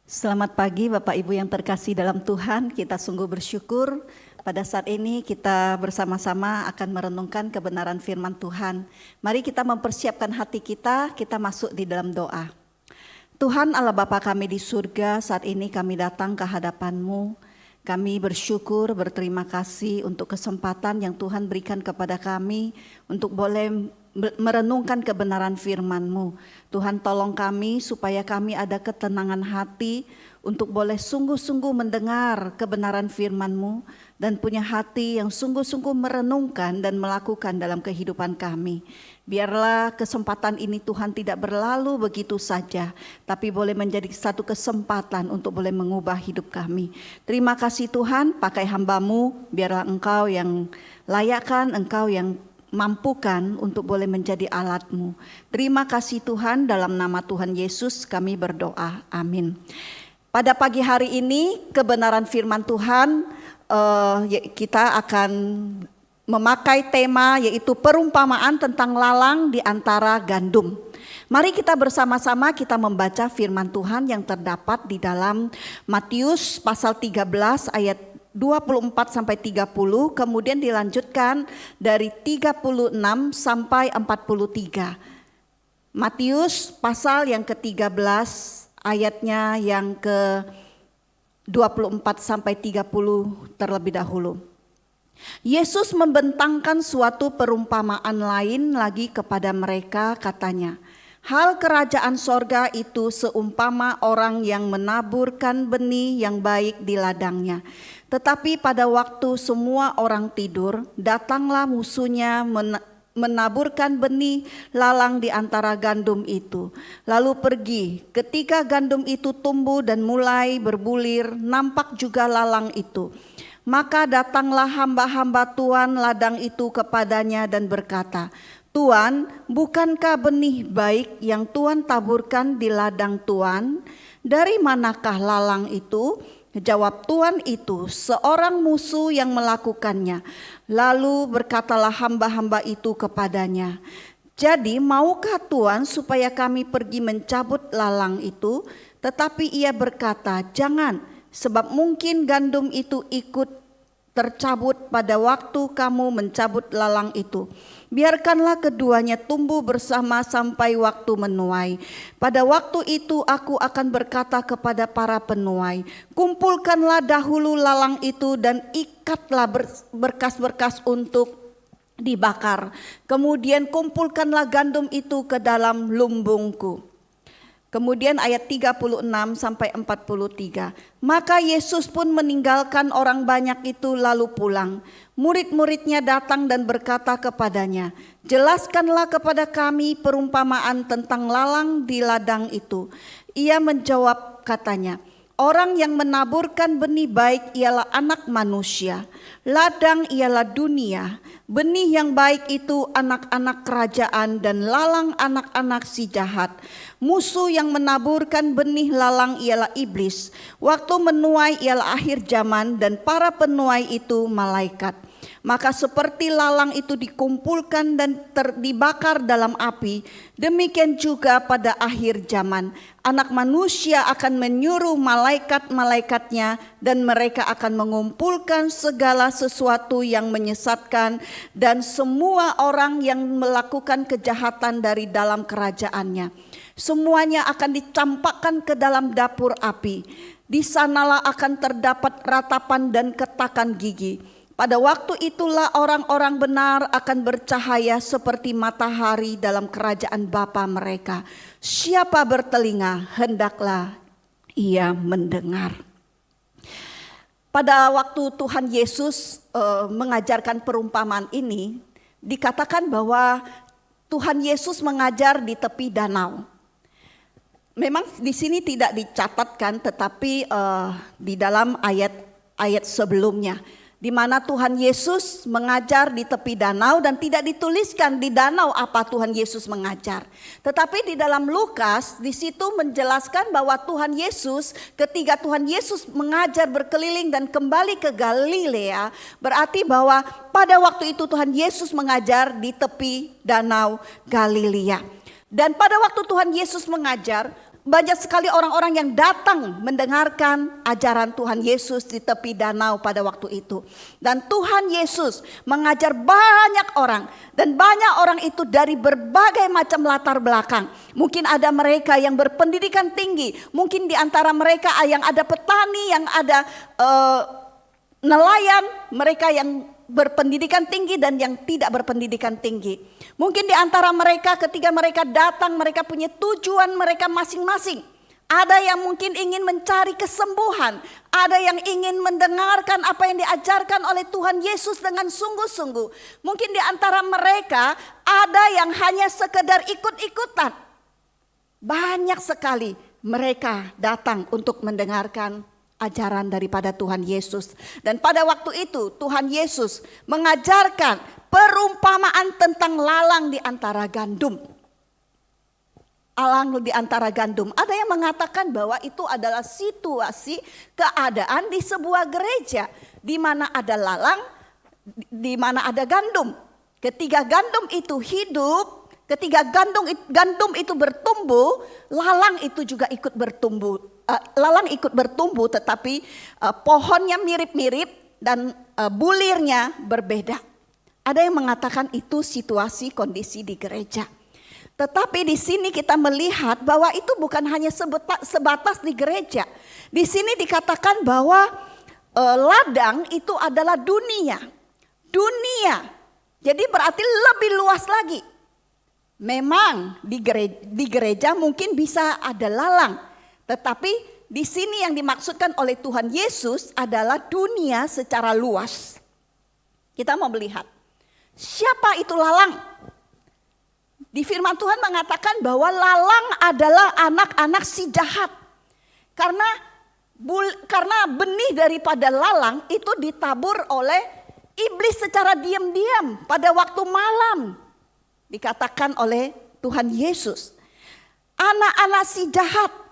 Selamat pagi Bapak Ibu yang terkasih dalam Tuhan, kita sungguh bersyukur pada saat ini kita bersama-sama akan merenungkan kebenaran firman Tuhan. Mari kita mempersiapkan hati kita masuk di dalam doa. Tuhan Allah Bapa kami di surga, saat ini kami datang ke hadapan-Mu. Kami bersyukur, berterima kasih untuk kesempatan yang Tuhan berikan kepada kami untuk boleh merenungkan kebenaran firman-Mu. Tuhan tolong kami supaya kami ada ketenangan hati untuk boleh sungguh-sungguh mendengar kebenaran firman-Mu dan punya hati yang sungguh-sungguh merenungkan dan melakukan dalam kehidupan kami. Biarlah kesempatan ini Tuhan tidak berlalu begitu saja, tapi boleh menjadi satu kesempatan untuk boleh mengubah hidup kami. Terima kasih Tuhan, pakai hamba-Mu, biarlah Engkau yang layakkan, Engkau yang mampukan untuk boleh menjadi alat-Mu. Terima kasih Tuhan, dalam nama Tuhan Yesus kami berdoa, amin. Pada pagi hari ini kebenaran firman Tuhan, kita akan memakai tema yaitu perumpamaan tentang lalang di antara gandum. Mari kita bersama-sama kita membaca firman Tuhan yang terdapat di dalam Matius pasal 13 ayat 24 sampai 30, kemudian dilanjutkan dari 36 sampai 43. Matius pasal yang ke-13 ayatnya yang ke-24 sampai 30 terlebih dahulu. Yesus membentangkan suatu perumpamaan lain lagi kepada mereka, katanya, hal kerajaan sorga itu seumpama orang yang menaburkan benih yang baik di ladangnya. Tetapi pada waktu semua orang tidur, datanglah musuhnya menaburkan benih lalang di antara gandum itu. Lalu pergi, ketika gandum itu tumbuh dan mulai berbulir, nampak juga lalang itu. Maka datanglah hamba-hamba Tuan ladang itu kepadanya dan berkata, Tuan, bukankah benih baik yang Tuan taburkan di ladang Tuan? Dari manakah lalang itu? Jawab Tuan itu, seorang musuh yang melakukannya. Lalu berkatalah hamba-hamba itu kepadanya, jadi maukah Tuan supaya kami pergi mencabut lalang itu? Tetapi ia berkata, jangan, sebab mungkin gandum itu ikut tercabut pada waktu kamu mencabut lalang itu. Biarkanlah keduanya tumbuh bersama sampai waktu menuai. Pada waktu itu aku akan berkata kepada para penuai, kumpulkanlah dahulu lalang itu dan ikatlah berkas-berkas untuk dibakar. Kemudian kumpulkanlah gandum itu ke dalam lumbungku. Kemudian ayat 36 sampai 43. Maka Yesus pun meninggalkan orang banyak itu lalu pulang. Murid-muridnya datang dan berkata kepadanya, jelaskanlah kepada kami perumpamaan tentang lalang di ladang itu. Ia menjawab katanya, orang yang menaburkan benih baik ialah anak manusia. Ladang ialah dunia. Benih yang baik itu anak-anak kerajaan dan lalang anak-anak si jahat. Musuh yang menaburkan benih lalang ialah iblis. Waktu menuai ialah akhir zaman dan para penuai itu malaikat. Maka seperti lalang itu dikumpulkan dan dibakar dalam api, demikian juga pada akhir zaman Anak Manusia akan menyuruh malaikat-malaikatnya dan mereka akan mengumpulkan segala sesuatu yang menyesatkan dan semua orang yang melakukan kejahatan dari dalam kerajaannya. Semuanya akan dicampakkan ke dalam dapur api. Di sanalah akan terdapat ratapan dan ketakan gigi. Pada waktu itulah orang-orang benar akan bercahaya seperti matahari dalam kerajaan Bapa mereka. Siapa bertelinga, hendaklah ia mendengar. Pada waktu Tuhan Yesus mengajarkan perumpamaan ini, dikatakan bahwa Tuhan Yesus mengajar di tepi danau. Memang di sini tidak dicatatkan, tetapi di dalam ayat sebelumnya, di mana Tuhan Yesus mengajar di tepi danau dan tidak dituliskan di danau apa Tuhan Yesus mengajar. Tetapi di dalam Lukas di situ menjelaskan bahwa Tuhan Yesus ketika Tuhan Yesus mengajar berkeliling dan kembali ke Galilea, berarti bahwa pada waktu itu Tuhan Yesus mengajar di tepi danau Galilea. Dan pada waktu Tuhan Yesus mengajar, Banyak sekali orang-orang yang datang mendengarkan ajaran Tuhan Yesus di tepi danau pada waktu itu. Dan Tuhan Yesus mengajar banyak orang. Dan banyak orang itu dari berbagai macam latar belakang. Mungkin ada mereka yang berpendidikan tinggi. Mungkin di antara mereka yang ada petani, yang ada nelayan. Mereka yang berpendidikan tinggi dan yang tidak berpendidikan tinggi. Mungkin di antara mereka ketika mereka datang, mereka punya tujuan mereka masing-masing. Ada yang mungkin ingin mencari kesembuhan. Ada yang ingin mendengarkan apa yang diajarkan oleh Tuhan Yesus dengan sungguh-sungguh. Mungkin di antara mereka ada yang hanya sekedar ikut-ikutan. Banyak sekali mereka datang untuk mendengarkan ajaran daripada Tuhan Yesus. Dan pada waktu itu Tuhan Yesus mengajarkan perumpamaan tentang lalang di antara gandum. Lalang di antara gandum. Ada yang mengatakan bahwa itu adalah situasi keadaan di sebuah gereja. Di mana ada lalang, di mana ada gandum. Ketika gandum itu hidup, ketika gandum itu bertumbuh, lalang itu juga ikut bertumbuh. Lalang ikut bertumbuh, tetapi pohonnya mirip-mirip dan bulirnya berbeda. Ada yang mengatakan itu situasi kondisi di gereja. Tetapi di sini kita melihat bahwa itu bukan hanya sebatas di gereja. Di sini dikatakan bahwa ladang itu adalah dunia. Dunia. Jadi berarti lebih luas lagi. Memang di gereja mungkin bisa ada lalang. Tetapi di sini yang dimaksudkan oleh Tuhan Yesus adalah dunia secara luas. Kita mau melihat siapa itu lalang. Di firman Tuhan mengatakan bahwa lalang adalah anak-anak si jahat. Karena benih daripada lalang itu ditabur oleh iblis secara diam-diam pada waktu malam. Dikatakan oleh Tuhan Yesus. Anak-anak si jahat.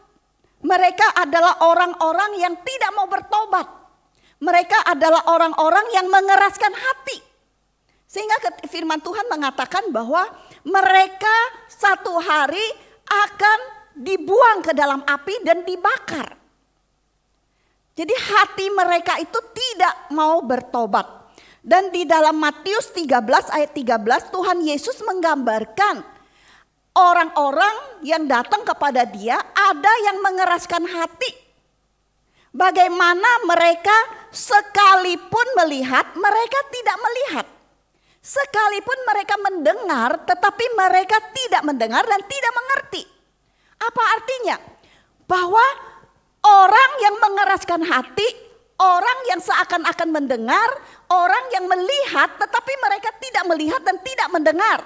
Mereka adalah orang-orang yang tidak mau bertobat. Mereka adalah orang-orang yang mengeraskan hati. Sehingga firman Tuhan mengatakan bahwa mereka satu hari akan dibuang ke dalam api dan dibakar. Jadi hati mereka itu tidak mau bertobat. Dan di dalam Matius 13 ayat 13 Tuhan Yesus menggambarkan orang-orang yang datang kepada dia ada yang mengeraskan hati. Bagaimana mereka sekalipun melihat, mereka tidak melihat. Sekalipun mereka mendengar, tetapi mereka tidak mendengar dan tidak mengerti. Apa artinya? Bahwa orang yang mengeraskan hati, orang yang seakan-akan mendengar, orang yang melihat, tetapi mereka tidak melihat dan tidak mendengar.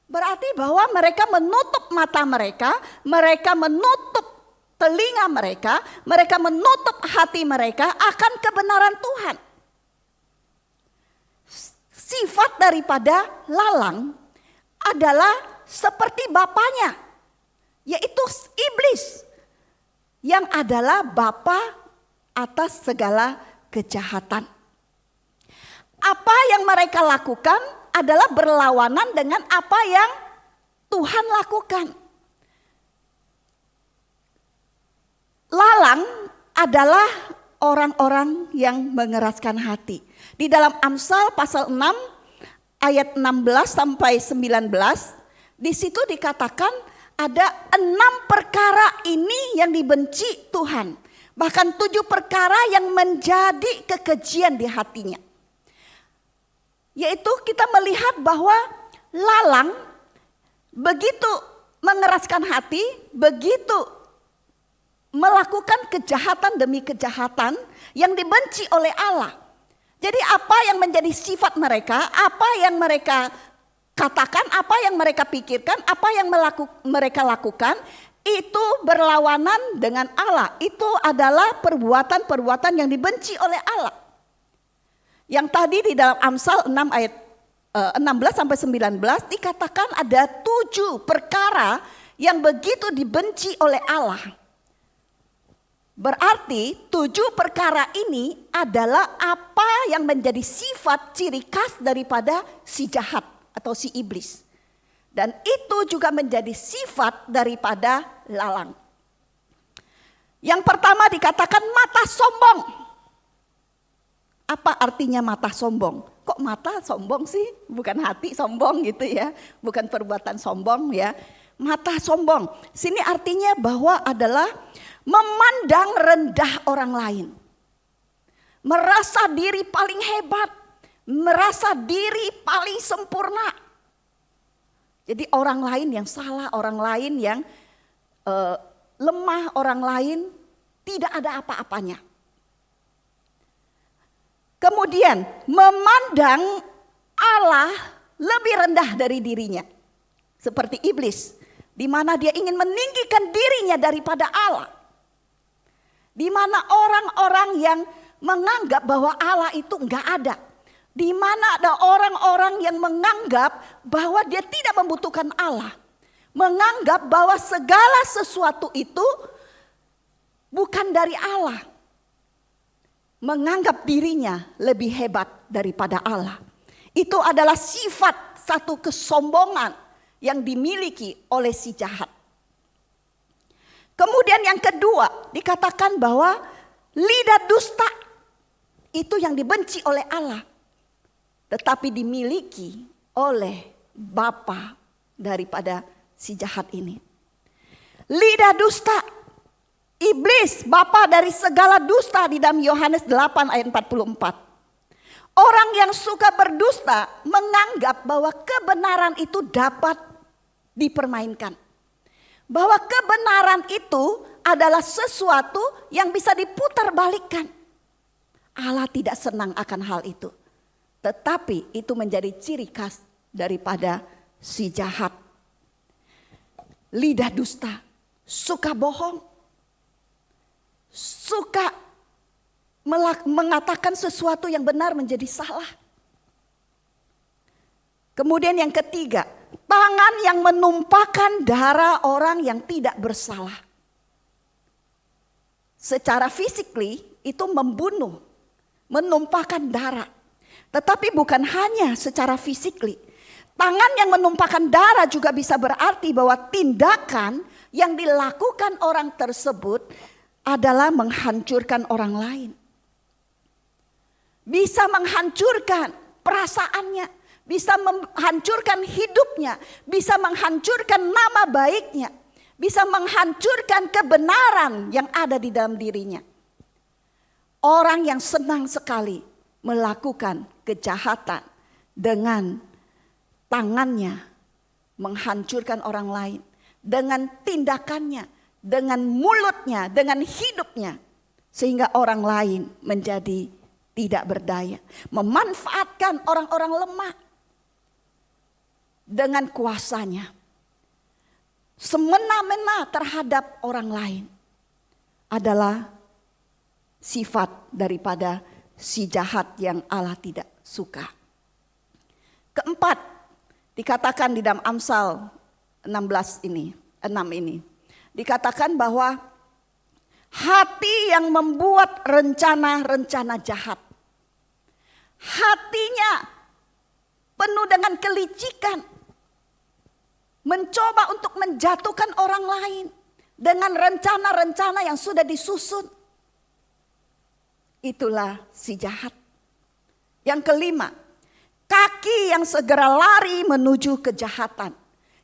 Berarti bahwa mereka menutup mata mereka menutup telinga mereka menutup hati mereka akan kebenaran Tuhan. Sifat daripada lalang adalah seperti bapaknya, yaitu iblis, yang adalah bapa atas segala kejahatan. Apa yang mereka lakukan adalah berlawanan dengan apa yang Tuhan lakukan. Lalang adalah orang-orang yang mengeraskan hati. Di dalam Amsal pasal 6 ayat 16 sampai 19, di situ dikatakan ada 6 perkara ini yang dibenci Tuhan. Bahkan 7 perkara yang menjadi kekejian di hatinya. Yaitu kita melihat bahwa lalang begitu mengeraskan hati, begitu melakukan kejahatan demi kejahatan yang dibenci oleh Allah. Jadi apa yang menjadi sifat mereka, apa yang mereka katakan, apa yang mereka pikirkan, apa yang mereka lakukan, itu berlawanan dengan Allah. Itu adalah perbuatan-perbuatan yang dibenci oleh Allah. Yang tadi di dalam Amsal 6 ayat 16 sampai 19 dikatakan ada 7 perkara yang begitu dibenci oleh Allah. Berarti 7 perkara ini adalah apa yang menjadi sifat ciri khas daripada si jahat atau si iblis. Dan itu juga menjadi sifat daripada lalang. Yang pertama dikatakan mata sombong. Apa artinya mata sombong? Kok mata sombong sih? Bukan hati sombong gitu ya. Bukan perbuatan sombong ya. Mata sombong. Sini artinya bahwa adalah memandang rendah orang lain. Merasa diri paling hebat. Merasa diri paling sempurna. Jadi orang lain yang salah, orang lain yang lemah, orang lain tidak ada apa-apanya. Kemudian memandang Allah lebih rendah dari dirinya. Seperti iblis, di mana dia ingin meninggikan dirinya daripada Allah. Di mana orang-orang yang menganggap bahwa Allah itu enggak ada. Di mana ada orang-orang yang menganggap bahwa dia tidak membutuhkan Allah. Menganggap bahwa segala sesuatu itu bukan dari Allah. Menganggap dirinya lebih hebat daripada Allah. Itu adalah sifat satu kesombongan yang dimiliki oleh si jahat. Kemudian yang kedua dikatakan bahwa lidah dusta itu yang dibenci oleh Allah. Tetapi dimiliki oleh bapa daripada si jahat ini. Lidah dusta, iblis bapa dari segala dusta di dalam Yohanes 8 ayat 44. Orang yang suka berdusta menganggap bahwa kebenaran itu dapat dipermainkan. Bahwa kebenaran itu adalah sesuatu yang bisa diputarbalikkan. Allah tidak senang akan hal itu. Tetapi itu menjadi ciri khas daripada si jahat. Lidah dusta, suka bohong, suka mengatakan sesuatu yang benar menjadi salah. Kemudian yang ketiga, tangan yang menumpahkan darah orang yang tidak bersalah. Secara physically itu membunuh, menumpahkan darah. Tetapi bukan hanya secara physically. Tangan yang menumpahkan darah juga bisa berarti bahwa tindakan yang dilakukan orang tersebut adalah menghancurkan orang lain. Bisa menghancurkan perasaannya, bisa menghancurkan hidupnya, bisa menghancurkan nama baiknya, bisa menghancurkan kebenaran yang ada di dalam dirinya. Orang yang senang sekali melakukan kejahatan dengan tangannya, menghancurkan orang lain, dengan tindakannya, dengan mulutnya, dengan hidupnya, sehingga orang lain menjadi tidak berdaya, memanfaatkan orang-orang lemah dengan kuasanya, semena-mena terhadap orang lain, adalah sifat daripada si jahat yang Allah tidak suka. Keempat, dikatakan di dalam Amsal 6 ini, dikatakan bahwa hati yang membuat rencana-rencana jahat, hatinya penuh dengan kelicikan, mencoba untuk menjatuhkan orang lain dengan rencana-rencana yang sudah disusun. Itulah si jahat. Yang kelima, kaki yang segera lari menuju kejahatan.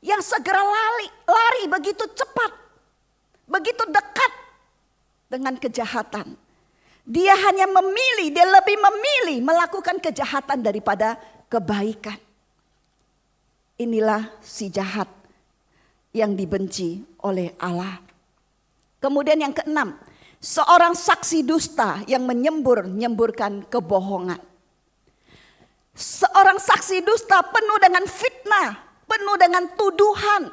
Yang segera lari begitu cepat, begitu dekat dengan kejahatan. Dia hanya dia lebih memilih melakukan kejahatan daripada kebaikan. Inilah si jahat yang dibenci oleh Allah. Kemudian yang keenam, seorang saksi dusta yang menyemburkan kebohongan. Seorang saksi dusta penuh dengan fitnah, penuh dengan tuduhan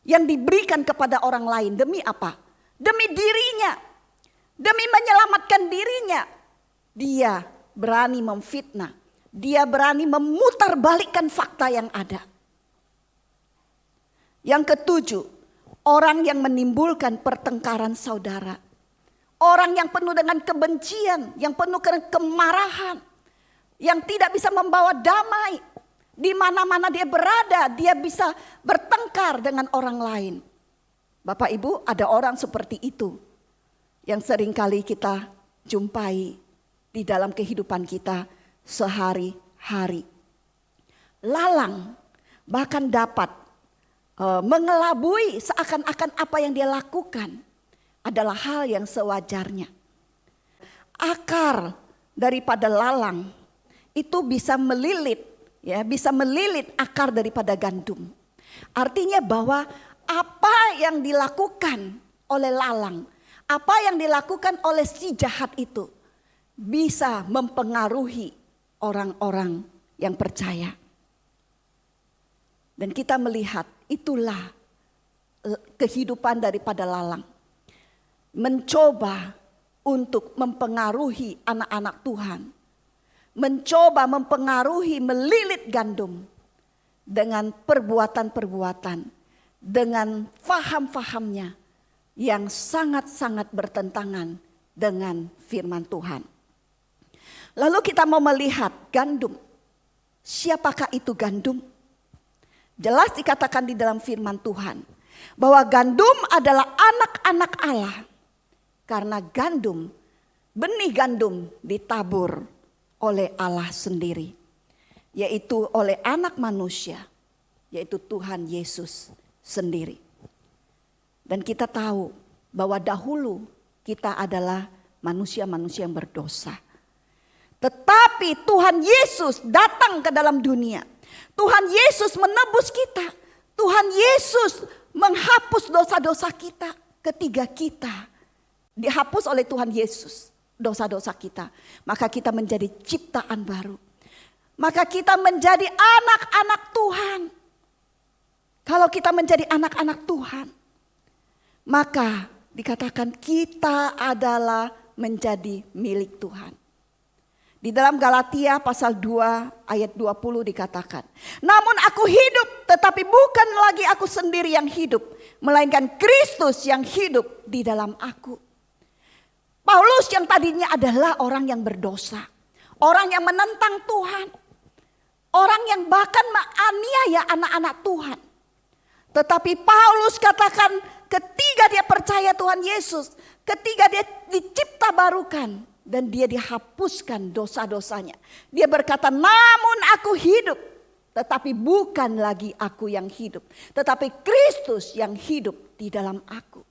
yang diberikan kepada orang lain. Demi apa? Demi dirinya, demi menyelamatkan dirinya. Dia berani memfitnah, dia berani memutarbalikkan fakta yang ada. Yang ketujuh, orang yang menimbulkan pertengkaran saudara. Orang yang penuh dengan kebencian, yang penuh dengan kemarahan, yang tidak bisa membawa damai Di mana-mana dia berada, dia bisa bertengkar dengan orang lain. Bapak Ibu, ada orang seperti itu yang seringkali kita jumpai di dalam kehidupan kita sehari-hari. Lalang, bahkan dapat mengelabui seakan-akan apa yang dia lakukan adalah hal yang sewajarnya. Akar daripada lalang itu bisa melilit, ya, bisa melilit akar daripada gandum. Artinya bahwa apa yang dilakukan oleh lalang, apa yang dilakukan oleh si jahat itu bisa mempengaruhi orang-orang yang percaya. Dan kita melihat itulah kehidupan daripada lalang. Mencoba untuk mempengaruhi anak-anak Tuhan. Mencoba mempengaruhi, melilit gandum dengan perbuatan-perbuatan, dengan faham-fahamnya yang sangat-sangat bertentangan dengan firman Tuhan. Lalu kita mau melihat gandum. Siapakah itu gandum? Jelas dikatakan di dalam firman Tuhan bahwa gandum adalah anak-anak Allah. Karena gandum, benih gandum ditabur oleh Allah sendiri. Yaitu oleh anak manusia, yaitu Tuhan Yesus sendiri. Dan kita tahu bahwa dahulu kita adalah manusia-manusia yang berdosa. Tetapi Tuhan Yesus datang ke dalam dunia. Tuhan Yesus menebus kita. Tuhan Yesus menghapus dosa-dosa kita ketika kita dihapus oleh Tuhan Yesus dosa-dosa kita. Maka kita menjadi ciptaan baru. Maka kita menjadi anak-anak Tuhan. Kalau kita menjadi anak-anak Tuhan, maka dikatakan kita adalah menjadi milik Tuhan. Di dalam Galatia pasal 2 ayat 20 dikatakan, namun aku hidup, tetapi bukan lagi aku sendiri yang hidup, melainkan Kristus yang hidup di dalam aku. Paulus yang tadinya adalah orang yang berdosa, orang yang menentang Tuhan, orang yang bahkan menganiaya anak-anak Tuhan. Tetapi Paulus katakan ketika dia percaya Tuhan Yesus, ketika dia dicipta barukan, dan dia dihapuskan dosa-dosanya. Dia berkata, namun aku hidup. Tetapi bukan lagi aku yang hidup. Tetapi Kristus yang hidup di dalam aku.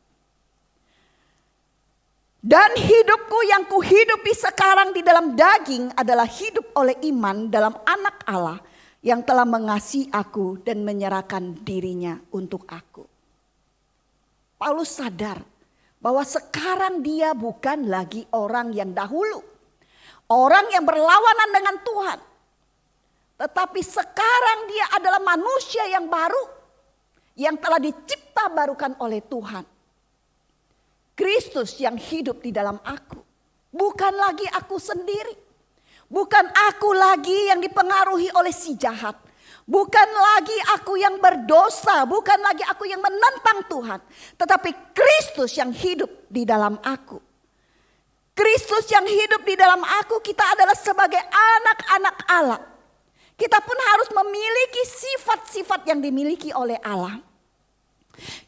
Dan hidupku yang kuhidupi sekarang di dalam daging adalah hidup oleh iman dalam anak Allah. Yang telah mengasihi aku dan menyerahkan dirinya untuk aku. Paulus sadar bahwa sekarang dia bukan lagi orang yang dahulu. Orang yang berlawanan dengan Tuhan. Tetapi sekarang dia adalah manusia yang baru. Yang telah dicipta barukan oleh Tuhan. Kristus yang hidup di dalam aku. Bukan lagi aku sendiri. Bukan aku lagi yang dipengaruhi oleh si jahat. Bukan lagi aku yang berdosa, bukan lagi aku yang menentang Tuhan. Tetapi Kristus yang hidup di dalam aku. Kristus yang hidup di dalam aku, kita adalah sebagai anak-anak Allah. Kita pun harus memiliki sifat-sifat yang dimiliki oleh Allah.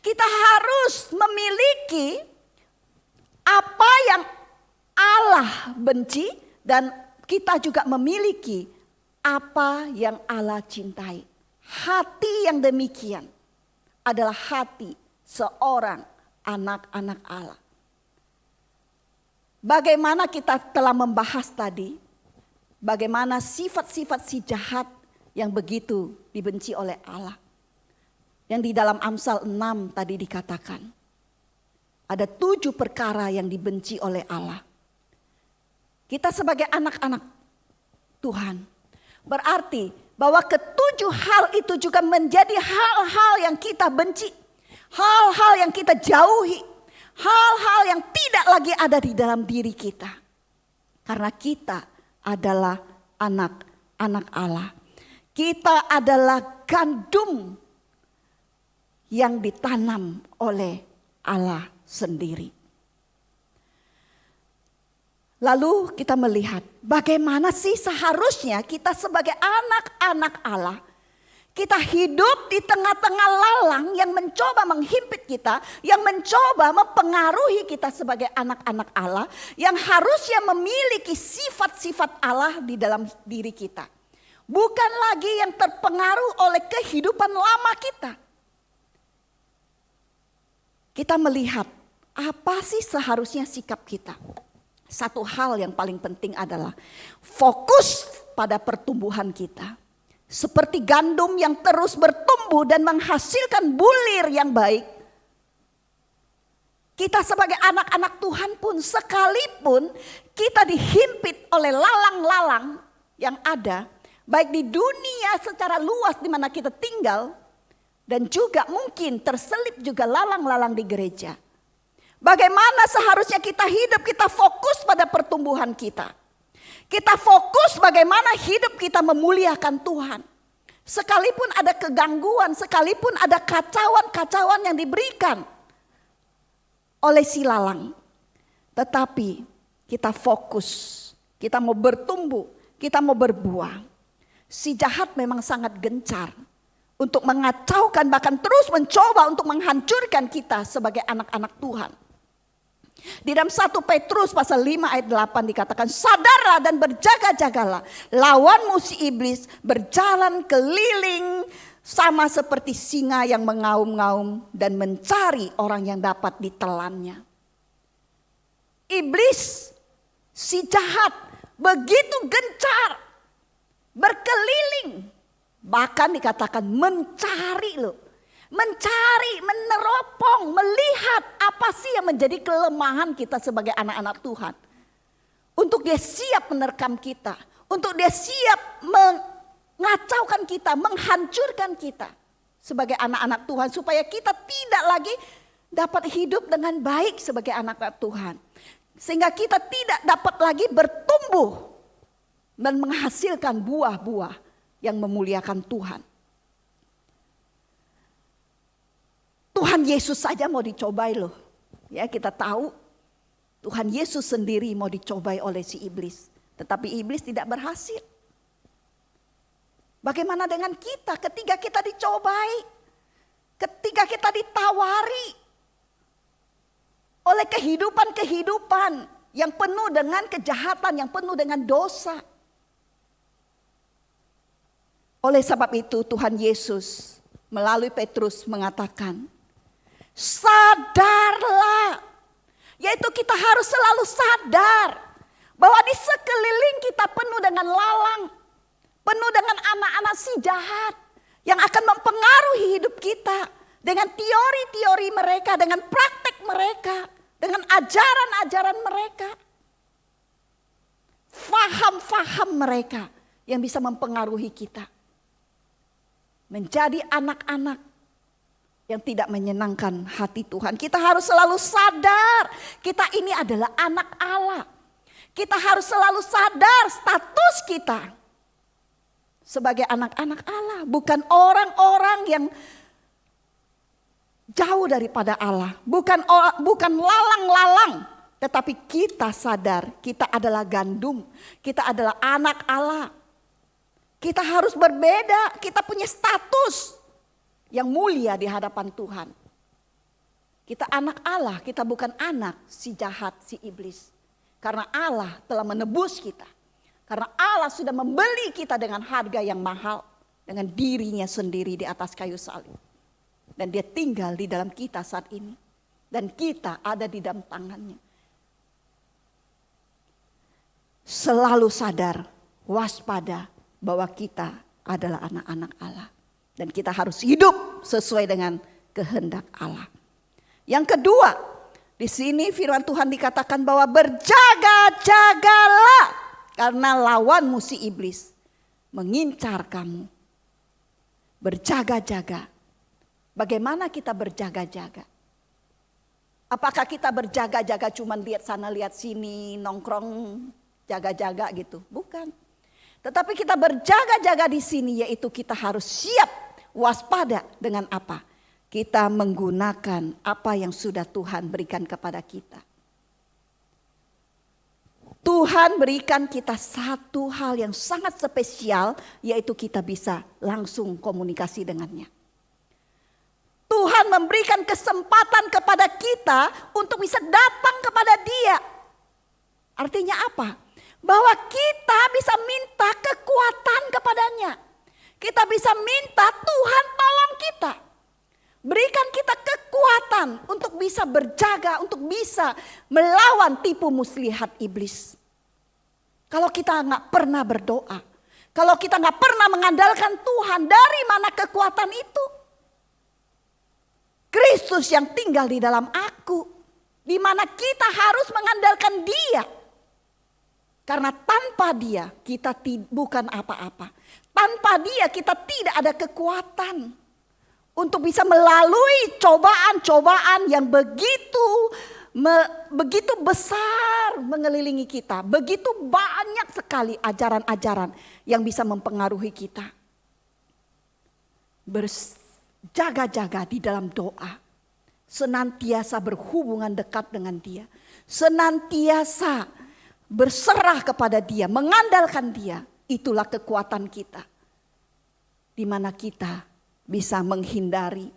Kita harus memiliki apa yang Allah benci dan kita juga memiliki apa yang Allah cintai. Hati yang demikian adalah hati seorang anak-anak Allah. Bagaimana kita telah membahas tadi, bagaimana sifat-sifat si jahat yang begitu dibenci oleh Allah. Yang di dalam Amsal 6 tadi dikatakan, ada 7 perkara yang dibenci oleh Allah. Kita sebagai anak-anak Tuhan, berarti bahwa ketujuh hal itu juga menjadi hal-hal yang kita benci. Hal-hal yang kita jauhi. Hal-hal yang tidak lagi ada di dalam diri kita. Karena kita adalah anak-anak Allah. Kita adalah gandum yang ditanam oleh Allah sendiri. Lalu kita melihat bagaimana sih seharusnya kita sebagai anak-anak Allah Kita hidup di tengah-tengah lalang yang mencoba menghimpit kita, yang mencoba mempengaruhi kita sebagai anak-anak Allah, yang harusnya memiliki sifat-sifat Allah di dalam diri kita. Bukan lagi yang terpengaruh oleh kehidupan lama kita. Kita melihat apa sih seharusnya sikap kita. Satu hal yang paling penting adalah fokus pada pertumbuhan kita. Seperti gandum yang terus bertumbuh dan menghasilkan bulir yang baik. Kita sebagai anak-anak Tuhan pun sekalipun kita dihimpit oleh lalang-lalang yang ada. Baik di dunia secara luas di mana kita tinggal. Dan juga mungkin terselip juga lalang-lalang di gereja. Bagaimana seharusnya kita hidup, kita fokus pada pertumbuhan kita. Kita fokus bagaimana hidup kita memuliakan Tuhan. Sekalipun ada kegangguan, sekalipun ada kacauan-kacauan yang diberikan oleh si lalang. Tetapi kita fokus, kita mau bertumbuh, kita mau berbuah. Si jahat memang sangat gencar untuk mengacaukan, bahkan terus mencoba untuk menghancurkan kita sebagai anak-anak Tuhan. Di dalam 1 Petrus pasal 5 ayat 8 dikatakan, sadarlah dan berjaga-jagalah. Lawanmu si iblis berjalan keliling sama seperti singa yang mengaum-ngaum dan mencari orang yang dapat ditelannya. Iblis, si jahat, begitu gencar, berkeliling. Bahkan dikatakan mencari loh. Mencari, meneropong, melihat apa sih yang menjadi kelemahan kita sebagai anak-anak Tuhan. Untuk dia siap menerkam kita. Untuk dia siap mengacaukan kita, menghancurkan kita sebagai anak-anak Tuhan. Supaya kita tidak lagi dapat hidup dengan baik sebagai anak-anak Tuhan. Sehingga kita tidak dapat lagi bertumbuh dan menghasilkan buah-buah yang memuliakan Tuhan. Tuhan Yesus saja mau dicobai loh. Ya, kita tahu Tuhan Yesus sendiri mau dicobai oleh si iblis. Tetapi iblis tidak berhasil. Bagaimana dengan kita ketika kita dicobai? Ketika kita ditawari oleh kehidupan-kehidupan yang penuh dengan kejahatan, yang penuh dengan dosa. Oleh sebab itu Tuhan Yesus melalui Petrus mengatakan, sadarlah. Yaitu kita harus selalu sadar bahwa di sekeliling kita penuh dengan lalang, penuh dengan anak-anak si jahat yang akan mempengaruhi hidup kita dengan teori-teori mereka, dengan praktek mereka, dengan ajaran-ajaran mereka, faham-faham mereka yang bisa mempengaruhi kita menjadi anak-anak yang tidak menyenangkan hati Tuhan. Kita harus selalu sadar kita ini adalah anak Allah. Kita harus selalu sadar status kita sebagai anak-anak Allah. Bukan orang-orang yang jauh daripada Allah. Bukan lalang-lalang. Tetapi kita sadar kita adalah gandum. Kita adalah anak Allah. Kita harus berbeda. Kita punya status yang mulia di hadapan Tuhan. Kita anak Allah, kita bukan anak si jahat, si iblis. Karena Allah telah menebus kita. Karena Allah sudah membeli kita dengan harga yang mahal. Dengan dirinya sendiri di atas kayu salib. Dan dia tinggal di dalam kita saat ini. Dan kita ada di dalam tangannya. Selalu sadar, waspada bahwa kita adalah anak-anak Allah. Dan kita harus hidup sesuai dengan kehendak Allah. Yang kedua, di sini firman Tuhan dikatakan bahwa berjaga-jagalah karena lawanmu si iblis mengincar kamu. Berjaga-jaga. Bagaimana kita berjaga-jaga? Apakah kita berjaga-jaga cuma lihat sana lihat sini, nongkrong, jaga-jaga gitu? Bukan. Tetapi kita berjaga-jaga di sini yaitu kita harus siap waspada dengan apa? Kita menggunakan apa yang sudah Tuhan berikan kepada kita. Tuhan berikan kita satu hal yang sangat spesial, yaitu kita bisa langsung komunikasi dengannya. Tuhan memberikan kesempatan kepada kita untuk bisa datang kepada Dia. Artinya apa? Bahwa kita bisa minta kekuatan kepadanya. Kita bisa minta Tuhan tolong kita. Berikan kita kekuatan untuk bisa berjaga, untuk bisa melawan tipu muslihat iblis. Kalau kita nggak pernah berdoa, kalau kita nggak pernah mengandalkan Tuhan, dari mana kekuatan itu? Kristus yang tinggal di dalam aku, di mana kita harus mengandalkan Dia. Karena tanpa Dia kita bukan apa-apa. Tanpa Dia kita tidak ada kekuatan untuk bisa melalui cobaan-cobaan yang begitu besar mengelilingi kita. Begitu banyak sekali ajaran-ajaran yang bisa mempengaruhi kita. Berjaga-jaga di dalam doa. Senantiasa berhubungan dekat dengan Dia. Senantiasa berserah kepada Dia, mengandalkan Dia. Itulah kekuatan kita. Di mana kita bisa menghindari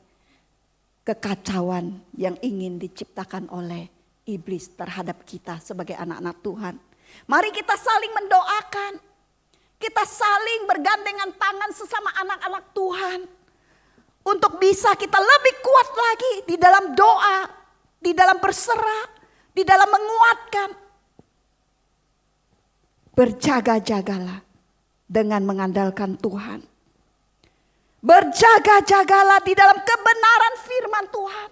kekacauan yang ingin diciptakan oleh iblis terhadap kita sebagai anak-anak Tuhan. Mari kita saling mendoakan. Kita saling bergandengan tangan sesama anak-anak Tuhan. Untuk bisa kita lebih kuat lagi di dalam doa, di dalam berserah, di dalam menguatkan. Berjaga-jagalah dengan mengandalkan Tuhan. Berjaga-jagalah di dalam kebenaran firman Tuhan.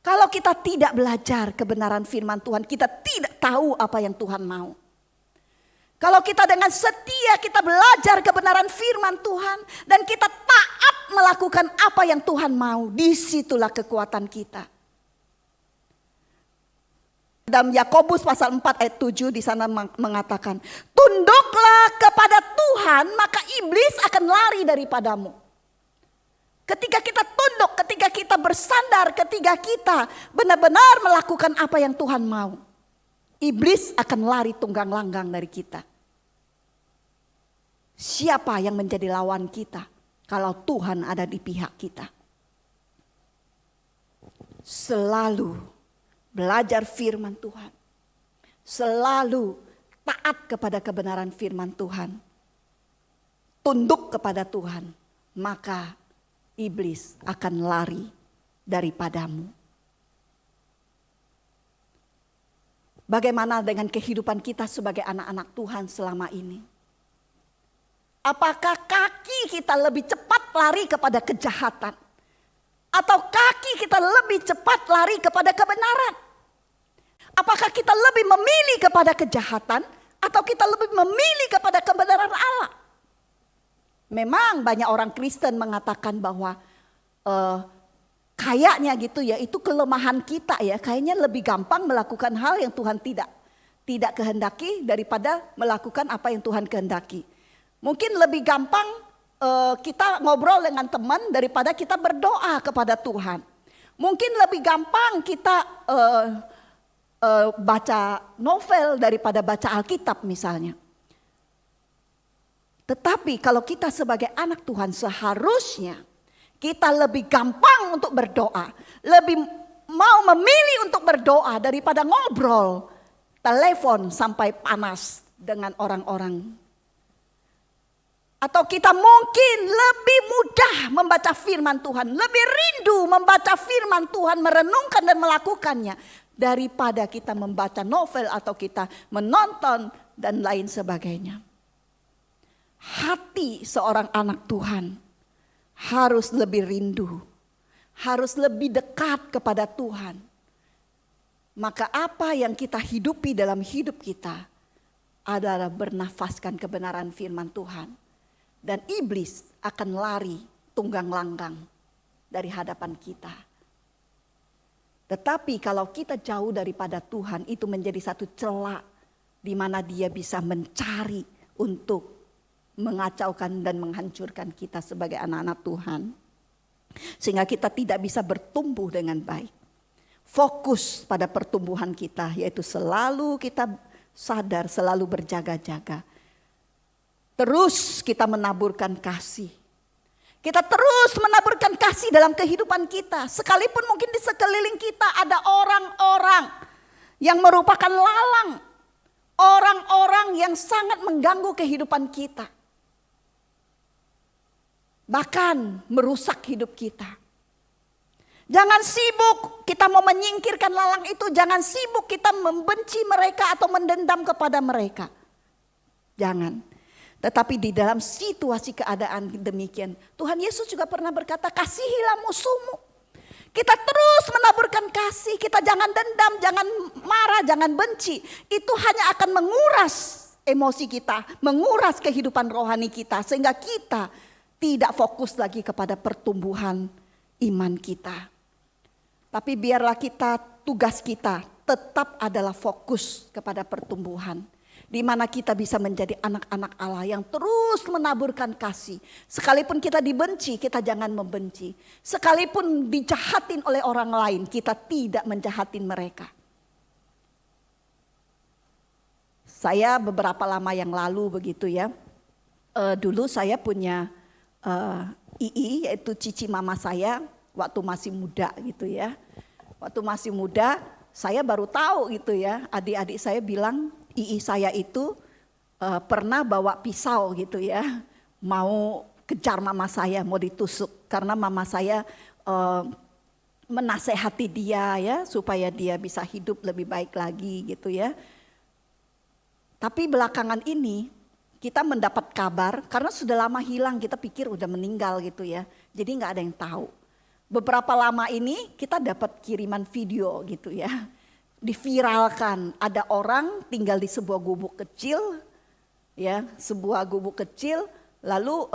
Kalau kita tidak belajar kebenaran firman Tuhan, kita tidak tahu apa yang Tuhan mau. Kalau kita dengan setia kita belajar kebenaran firman Tuhan dan kita taat melakukan apa yang Tuhan mau, disitulah kekuatan kita. Dalam Yakobus pasal 4 ayat 7 di sana mengatakan, tunduklah kepada Tuhan maka iblis akan lari daripadamu. Ketika kita tunduk, ketika kita bersandar, ketika kita benar-benar melakukan apa yang Tuhan mau, iblis akan lari tunggang langgang dari kita. Siapa yang menjadi lawan kita kalau Tuhan ada di pihak kita? Selalu belajar firman Tuhan. Selalu taat kepada kebenaran firman Tuhan. Tunduk kepada Tuhan. Maka iblis akan lari daripadamu. Bagaimana dengan kehidupan kita sebagai anak-anak Tuhan selama ini? Apakah kaki kita lebih cepat lari kepada kejahatan? Atau kaki kita lebih cepat lari kepada kebenaran? Apakah kita lebih memilih kepada kejahatan? Atau kita lebih memilih kepada kebenaran Allah? Memang banyak orang Kristen mengatakan bahwa kayaknya gitu ya, itu kelemahan kita ya. Kayaknya lebih gampang melakukan hal yang Tuhan tidak kehendaki daripada melakukan apa yang Tuhan kehendaki. Mungkin lebih gampang kita ngobrol dengan teman daripada kita berdoa kepada Tuhan. Mungkin lebih gampang kita baca novel daripada baca Alkitab misalnya. Tetapi kalau kita sebagai anak Tuhan seharusnya kita lebih gampang untuk berdoa. Lebih mau memilih untuk berdoa daripada ngobrol, telepon sampai panas dengan orang-orang. Atau kita mungkin lebih mudah membaca firman Tuhan. Lebih rindu membaca firman Tuhan, merenungkan dan melakukannya. Daripada kita membaca novel atau kita menonton dan lain sebagainya. Hati seorang anak Tuhan harus lebih rindu. Harus lebih dekat kepada Tuhan. Maka apa yang kita hidupi dalam hidup kita adalah bernafaskan kebenaran firman Tuhan. Dan iblis akan lari tunggang langgang dari hadapan kita. Tetapi kalau kita jauh daripada Tuhan, itu menjadi satu celah di mana dia bisa mencari untuk mengacaukan dan menghancurkan kita sebagai anak-anak Tuhan. Sehingga kita tidak bisa bertumbuh dengan baik. Fokus pada pertumbuhan kita, yaitu selalu kita sadar, selalu berjaga-jaga. Terus kita menaburkan kasih. Kita terus menaburkan kasih dalam kehidupan kita. Sekalipun mungkin di sekeliling kita ada orang-orang yang merupakan lalang. Orang-orang yang sangat mengganggu kehidupan kita. Bahkan merusak hidup kita. Jangan sibuk kita mau menyingkirkan lalang itu. Jangan sibuk kita membenci mereka atau mendendam kepada mereka. Jangan. Tetapi di dalam situasi keadaan demikian, Tuhan Yesus juga pernah berkata, kasihilah musuhmu. Kita terus menaburkan kasih, kita jangan dendam, jangan marah, jangan benci. Itu hanya akan menguras emosi kita, menguras kehidupan rohani kita. Sehingga kita tidak fokus lagi kepada pertumbuhan iman kita. Tapi biarlah tugas kita tetap adalah fokus kepada pertumbuhan. Di mana kita bisa menjadi anak-anak Allah yang terus menaburkan kasih. Sekalipun kita dibenci, kita jangan membenci. Sekalipun dijahatin oleh orang lain, kita tidak menjahatin mereka. Saya beberapa lama yang lalu begitu ya. Dulu saya punya II, yaitu cici mama saya waktu masih muda gitu ya. Waktu masih muda saya baru tahu gitu ya. Adik-adik saya bilang, II saya itu pernah bawa pisau gitu ya, mau kejar mama saya, mau ditusuk karena mama saya menasehati dia ya supaya dia bisa hidup lebih baik lagi gitu ya. Tapi belakangan ini kita mendapat kabar karena sudah lama hilang, kita pikir udah meninggal gitu ya, jadi nggak ada yang tahu. Beberapa lama ini kita dapat kiriman video gitu ya. Diviralkan, ada orang tinggal di sebuah gubuk kecil, ya, sebuah gubuk kecil, lalu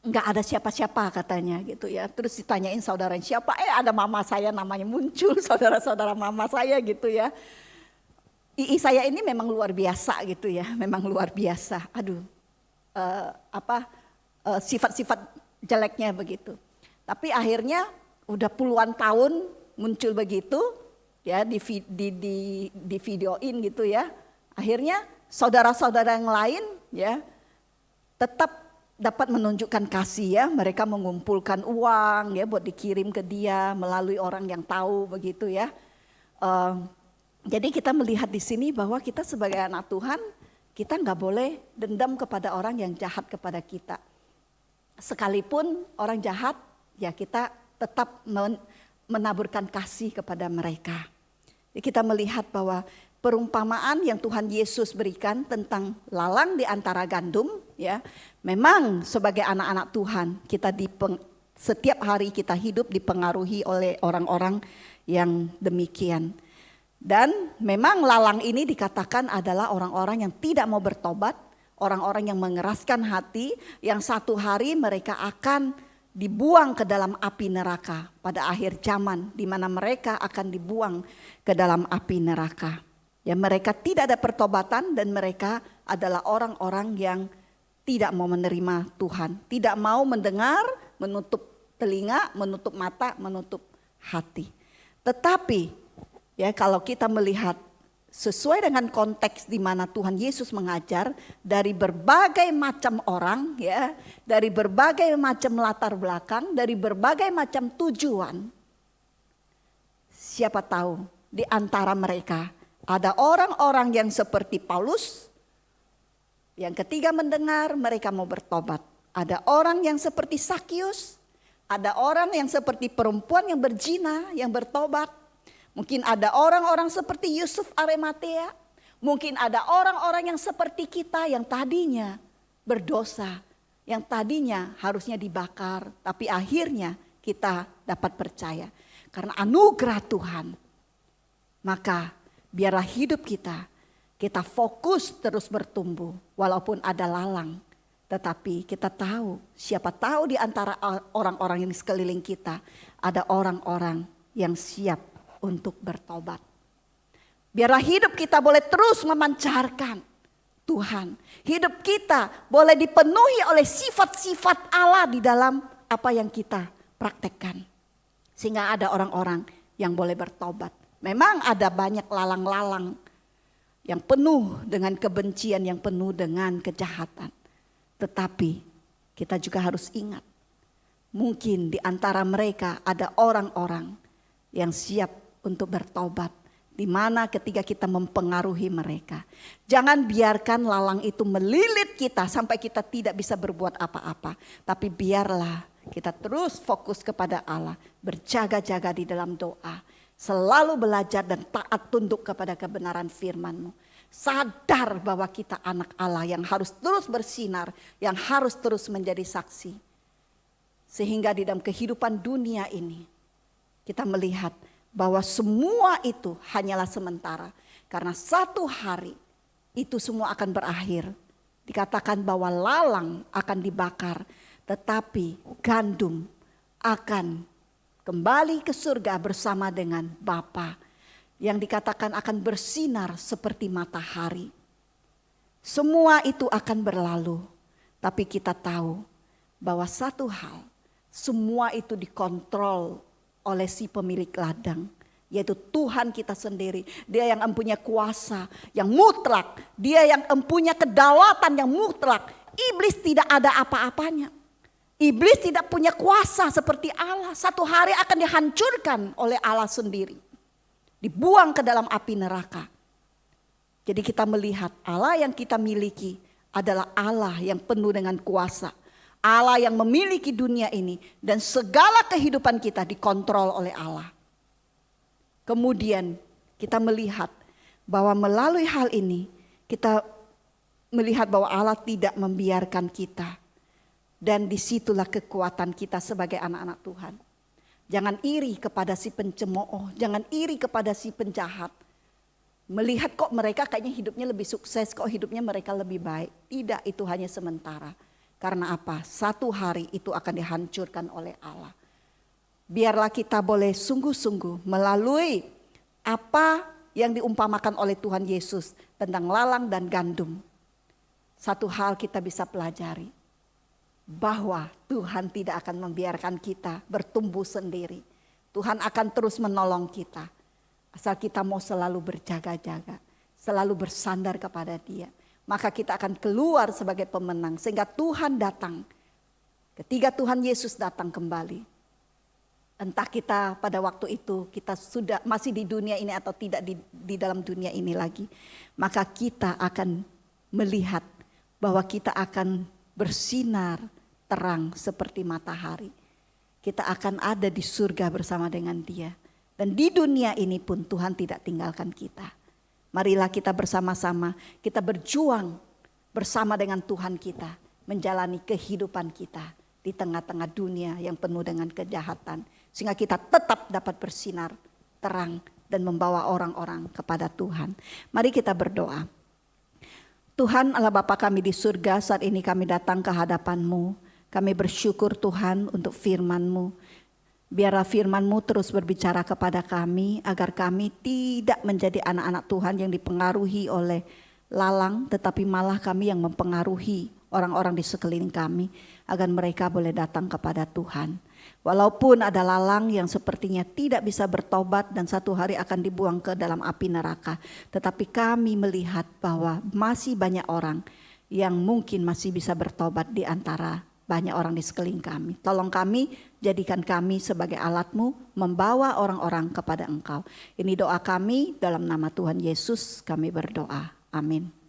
nggak ada siapa-siapa katanya gitu ya. Terus ditanyain saudaranya siapa, ada mama saya namanya muncul, saudara-saudara mama saya gitu ya. II saya ini memang luar biasa gitu ya, memang luar biasa. Aduh, sifat-sifat jeleknya begitu. Tapi akhirnya udah puluhan tahun muncul begitu. Ya di videoin gitu ya. Akhirnya saudara-saudara yang lain ya tetap dapat menunjukkan kasih ya. Mereka mengumpulkan uang ya buat dikirim ke dia melalui orang yang tahu begitu ya. Jadi kita melihat di sini bahwa kita sebagai anak Tuhan, kita nggak boleh dendam kepada orang yang jahat kepada kita. Sekalipun orang jahat, ya kita tetap menaburkan kasih kepada mereka. Kita melihat bahwa perumpamaan yang Tuhan Yesus berikan tentang lalang di antara gandum, ya, memang sebagai anak-anak Tuhan kita setiap hari kita hidup dipengaruhi oleh orang-orang yang demikian. Dan memang lalang ini dikatakan adalah orang-orang yang tidak mau bertobat, orang-orang yang mengeraskan hati, yang satu hari mereka akan dibuang ke dalam api neraka pada akhir zaman, di mana mereka akan dibuang ke dalam api neraka. Ya, mereka tidak ada pertobatan dan mereka adalah orang-orang yang tidak mau menerima Tuhan, tidak mau mendengar, menutup telinga, menutup mata, menutup hati. Tetapi ya kalau kita melihat sesuai dengan konteks di mana Tuhan Yesus mengajar dari berbagai macam orang ya, dari berbagai macam latar belakang, dari berbagai macam tujuan. Siapa tahu di antara mereka ada orang-orang yang seperti Paulus yang ketika mendengar mereka mau bertobat. Ada orang yang seperti Sakius, ada orang yang seperti perempuan yang berzina yang bertobat. Mungkin ada orang-orang seperti Yusuf Arimatea. Mungkin ada orang-orang yang seperti kita yang tadinya berdosa. Yang tadinya harusnya dibakar. Tapi akhirnya kita dapat percaya. Karena anugerah Tuhan. Maka biarlah hidup kita fokus terus bertumbuh. Walaupun ada lalang. Tetapi kita tahu, siapa tahu di antara orang-orang yang di sekeliling kita. Ada orang-orang yang siap untuk bertobat. Biarlah hidup kita boleh terus memancarkan Tuhan. Hidup kita boleh dipenuhi oleh sifat-sifat Allah di dalam apa yang kita praktekkan. Sehingga ada orang-orang yang boleh bertobat. Memang ada banyak lalang-lalang. yang penuh dengan kebencian, yang penuh dengan kejahatan. Tetapi kita juga harus ingat, mungkin di antara mereka ada orang-orang yang siap untuk bertobat. Di mana ketika kita mempengaruhi mereka, jangan biarkan lalang itu melilit kita sampai kita tidak bisa berbuat apa-apa. Tapi biarlah kita terus fokus kepada Allah, berjaga-jaga di dalam doa, selalu belajar dan taat tunduk kepada kebenaran firman-Mu. Sadar bahwa kita anak Allah yang harus terus bersinar, yang harus terus menjadi saksi. Sehingga di dalam kehidupan dunia ini kita melihat bahwa semua itu hanyalah sementara. Karena satu hari itu semua akan berakhir. Dikatakan bahwa lalang akan dibakar, tetapi gandum akan kembali ke surga bersama dengan Bapa, yang dikatakan akan bersinar seperti matahari. Semua itu akan berlalu, tapi kita tahu bahwa satu hal, semua itu dikontrol oleh si pemilik ladang, yaitu Tuhan kita sendiri. Dia yang mempunyai kuasa yang mutlak, dia yang mempunyai kedaulatan yang mutlak. Iblis tidak ada apa-apanya. Iblis tidak punya kuasa seperti Allah. Satu hari akan dihancurkan oleh Allah sendiri, dibuang ke dalam api neraka. Jadi kita melihat Allah yang kita miliki adalah Allah yang penuh dengan kuasa. Allah yang memiliki dunia ini dan segala kehidupan kita dikontrol oleh Allah. Kemudian kita melihat bahwa melalui hal ini kita melihat bahwa Allah tidak membiarkan kita. Dan disitulah kekuatan kita sebagai anak-anak Tuhan. Jangan iri kepada si pencemooh, jangan iri kepada si penjahat. Melihat kok mereka kayaknya hidupnya lebih sukses, kok hidupnya mereka lebih baik. Tidak, itu hanya sementara. Karena apa? Satu hari itu akan dihancurkan oleh Allah. Biarlah kita boleh sungguh-sungguh melalui apa yang diumpamakan oleh Tuhan Yesus tentang lalang dan gandum. Satu hal kita bisa pelajari, bahwa Tuhan tidak akan membiarkan kita bertumbuh sendiri. Tuhan akan terus menolong kita. Asal kita mau selalu berjaga-jaga, selalu bersandar kepada Dia. Maka kita akan keluar sebagai pemenang sehingga Tuhan datang. Ketika Tuhan Yesus datang kembali, entah kita pada waktu itu kita sudah masih di dunia ini atau tidak di dalam dunia ini lagi, maka kita akan melihat bahwa kita akan bersinar terang seperti matahari. Kita akan ada di surga bersama dengan Dia. Dan di dunia ini pun Tuhan tidak tinggalkan kita. Marilah kita bersama-sama, kita berjuang bersama dengan Tuhan kita, menjalani kehidupan kita di tengah-tengah dunia yang penuh dengan kejahatan. Sehingga kita tetap dapat bersinar terang dan membawa orang-orang kepada Tuhan. Mari kita berdoa. Tuhan Allah Bapa kami di surga, saat ini kami datang ke hadapan-Mu. Kami bersyukur Tuhan untuk firman-Mu. Biarlah firman-Mu terus berbicara kepada kami agar kami tidak menjadi anak-anak Tuhan yang dipengaruhi oleh lalang, tetapi malah kami yang mempengaruhi orang-orang di sekeliling kami agar mereka boleh datang kepada Tuhan. Walaupun ada lalang yang sepertinya tidak bisa bertobat dan satu hari akan dibuang ke dalam api neraka, tetapi kami melihat bahwa masih banyak orang yang mungkin masih bisa bertobat di antara banyak orang di sekeliling kami. Tolong kami, jadikan kami sebagai alat-Mu membawa orang-orang kepada Engkau. Ini doa kami dalam nama Tuhan Yesus kami berdoa. Amin.